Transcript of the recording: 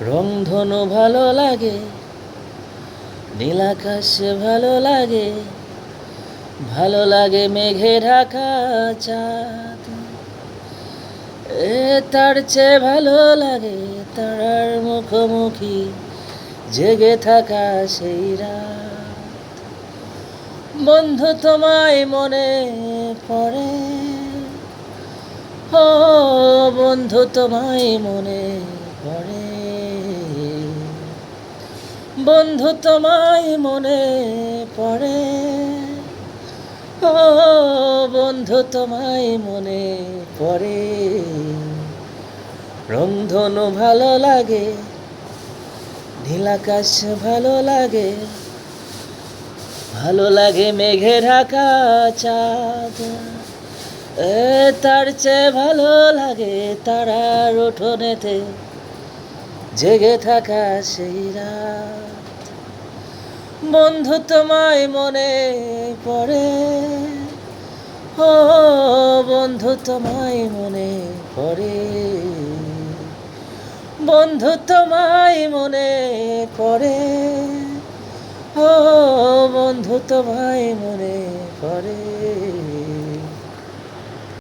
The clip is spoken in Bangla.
রংধনু ভালো লাগে, নীল আকাশ ভালো লাগে, ভালো লাগে মেঘে ঢাকা চাঁদ। তার চেয়ে ভালো লাগে তারার মুখোমুখি জেগে থাকা সেই রাত। বন্ধু তোমায় মনে পড়ে, ও বন্ধু তোমায় মনে পড়ে, বন্ধু তোমায় মনে পড়ে, ও বন্ধু তোমায় মনে পড়ে। রংধনু ভালো লাগে, নীল আকাশ ভালো লাগে, ভালো লাগে মেঘে ঢাকা চাঁদ। তার চেয়ে ভালো লাগে তারার উঠোনেতে জেগে থাকা সেই রাত। বন্ধু তোমায় মনে পড়ে, ও বন্ধু তোমায় মনে পড়ে, বন্ধু তোমায় মনে পড়ে, ও বন্ধু তোমায় মনে পড়ে।